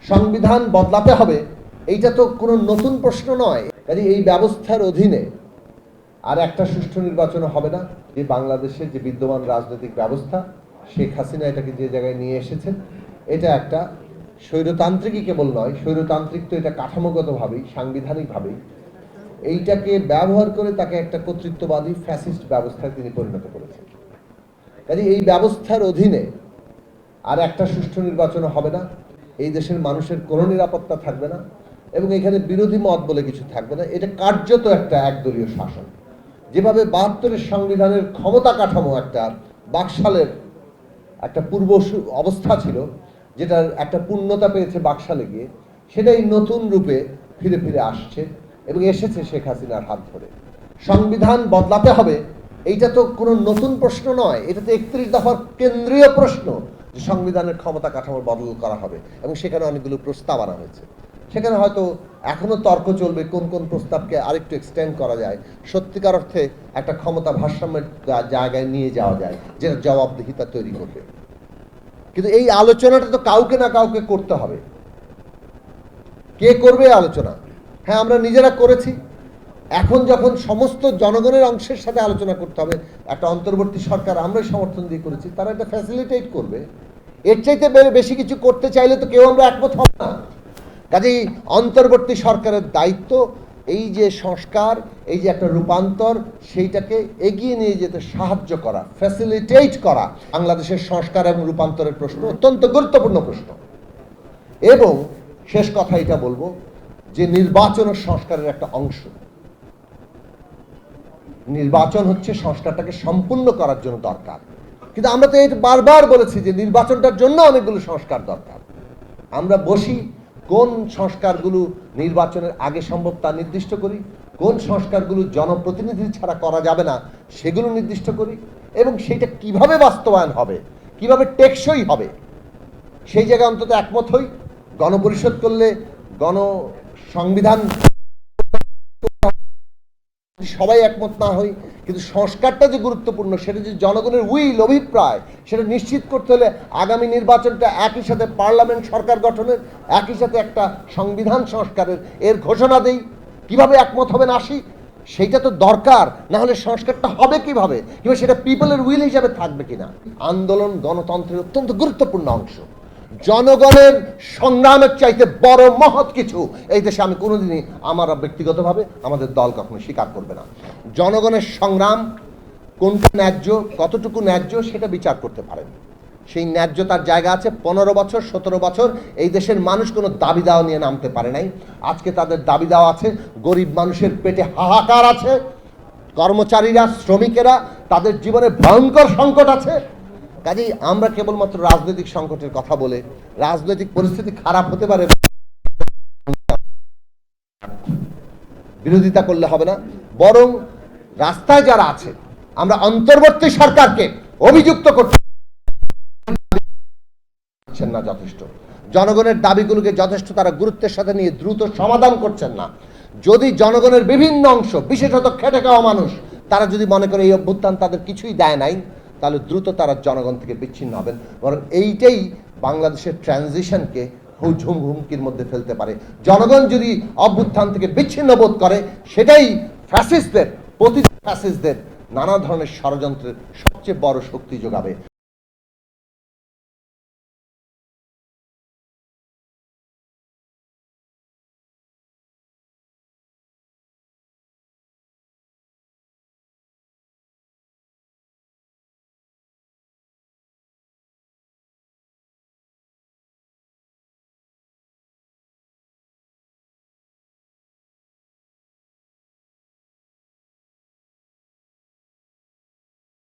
সংবিধান বদলাতে হবে, এইটা তো কোনো নতুন প্রশ্ন নয়। কাজে এই ব্যবস্থার অধীনে আর একটা সুষ্ঠু নির্বাচন হবে না। যে বাংলাদেশের যে বিদ্যমান রাজনৈতিক ব্যবস্থা, শেখ হাসিনা এটাকে যে জায়গায় নিয়ে এসেছেন, এটা একটা স্বৈরতান্ত্রিকই কেবল নয়, স্বৈরতান্ত্রিক তো এটা কাঠামোগতভাবেই, সাংবিধানিকভাবেই এইটাকে ব্যবহার করে তাকে একটা কর্তৃত্ববাদী ফ্যাসিস্ট ব্যবস্থায় তিনি পরিণত করেছেন। কাজে এই ব্যবস্থার অধীনে আর একটা সুষ্ঠু নির্বাচন হবে না, এই দেশের মানুষের কোনো নিরাপত্তা থাকবে না এবং এখানে বিরোধী মত বলে কিছু থাকবে না। এটা কার্যত একটা একদলীয় শাসন। যেভাবে ৭২-এর সংবিধানের ক্ষমতা কাঠামো একটা বাকশালের একটা পূর্ব অবস্থা ছিল, যেটার একটা পূর্ণতা পেয়েছে বাকশালে গিয়ে, সেটাই নতুন রূপে ফিরে ফিরে আসছে এবং এসেছে শেখ হাসিনার হাত ধরে। সংবিধান বদলাতে হবে, এইটা তো কোনো নতুন প্রশ্ন নয়, এটা তো ৩১ দফার কেন্দ্রীয় প্রশ্ন যে সংবিধানের ক্ষমতা কাঠামো বদল করা হবে এবং সেখানে অনেকগুলো প্রস্তাব আনা হয়েছে। সেখানে হয়তো এখনো তর্ক চলবে কোন কোন প্রস্তাবকে আরেকটু এক্সটেন্ড করা যায়, সত্যিকার অর্থে একটা ক্ষমতা ভারসাম্যের জায়গায় নিয়ে যাওয়া যায়, যেটা জবাবদিহিতা তৈরি করবে। কিন্তু এই আলোচনাটা তো কাউকে না কাউকে করতে হবে। কে করবে আলোচনা? হ্যাঁ, আমরা নিজেরা করেছি। এখন যখন সমস্ত জনগণের অংশের সাথে আলোচনা করতে হবে, একটা অন্তর্বর্তী সরকার আমরাই সমর্থন দিয়ে করেছি, তারা এটা ফ্যাসিলিটেট করবে। এর চাইতে বেশি কিছু করতে চাইলে তো কেউ আমরা একমত হব না। কাজেই অন্তর্বর্তী সরকারের দায়িত্ব এই যে সংস্কার, এই যে একটা রূপান্তর, সেইটাকে এগিয়ে নিয়ে যেতে সাহায্য করা, ফ্যাসিলিটেট করা। বাংলাদেশের সংস্কার এবং রূপান্তরের প্রশ্ন অত্যন্ত গুরুত্বপূর্ণ প্রশ্ন। এবং শেষ কথা এটা বলবো যে নির্বাচন সংস্কারের একটা অংশ। নির্বাচন হচ্ছে সংস্কারটাকে সম্পূর্ণ করার জন্য দরকার। কিন্তু আমরা তো এটা বারবার বলেছি যে নির্বাচনটার জন্য অনেকগুলো সংস্কার দরকার। আমরা বসি, কোন সংস্কারগুলো নির্বাচনের আগে সম্ভব তা নির্দিষ্ট করি, কোন সংস্কারগুলো জনপ্রতিনিধি ছাড়া করা যাবে না সেগুলো নির্দিষ্ট করি, এবং সেটা কিভাবে বাস্তবায়ন হবে, কিভাবে টেকসই হবে, সেই জায়গায় অন্তত একমত হই। গণপরিষদ করলে সংবিধান সবাই একমত না হই, কিন্তু সংস্কারটা যে গুরুত্বপূর্ণ, সেটা যে জনগণের উইল, অভিপ্রায়, সেটা নিশ্চিত করতে হলে আগামী নির্বাচনটা একই সাথে পার্লামেন্ট সরকার গঠনের, একই সাথে একটা সংবিধান সংস্কারের এর ঘোষণা দেই। কিভাবে একমত হবেন আসি, সেইটা তো দরকার। না হলে সংস্কারটা হবে কিভাবে, কিংবা সেটা পিপলের উইল হিসাবে থাকবে কিনা। আন্দোলন গণতন্ত্রের অত্যন্ত গুরুত্বপূর্ণ অংশ। জনগণের সংগ্রামের চাইতে বড় মহৎ কিছু এই দেশে আমি কোনোদিনই, আমার ব্যক্তিগতভাবে আমাদের দল কখনো স্বীকার করবে না। জনগণের সংগ্রাম কোনটা ন্যায্য, কতটুকু ন্যায্য, সেটা বিচার করতে পারেন। সেই ন্যায্যতার জায়গা আছে। 15 বছর 17 বছর এই দেশের মানুষ কোনো দাবি দাওয়া নিয়ে নামতে পারে নাই। আজকে তাদের দাবি দাওয়া আছে। গরিব মানুষের পেটে হাহাকার আছে, কর্মচারীরা, শ্রমিকেরা, তাদের জীবনে ভয়ঙ্কর সংকট আছে। কাজেই আমরা কেবলমাত্র রাজনৈতিক সংকটের কথা বলে, রাজনৈতিক পরিস্থিতি খারাপ হতে পারে বিরোধিতা করলে হবে না। বরং রাস্তায় যারা আছে, আমরা অন্তর্বর্তী সরকারকে অভিযুক্ত করছেন না যথেষ্ট, জনগণের দাবিগুলোকে যথেষ্ট তারা গুরুত্বের সাথে নিয়ে দ্রুত সমাধান করছেন না। যদি জনগণের বিভিন্ন অংশ, বিশেষত খেটে খাওয়া মানুষ, তারা যদি মনে করে এই অভ্যুত্থান তাদের কিছুই দেয় নাই, তাহলে দ্রুত তারা জনগণ থেকে বিচ্ছিন্ন হবেন। বরং এইটাই বাংলাদেশের ট্রানজিশনকে হুমকির মধ্যে ফেলতে পারে। জনগণ যদি অভ্যুত্থান থেকে বিচ্ছিন্ন বোধ করে, সেটাই ফ্যাসিস্টদের, প্রতিটি ফ্যাসিস্টদের নানা ধরনের ষড়যন্ত্রের সবচেয়ে বড় শক্তি যোগাবে।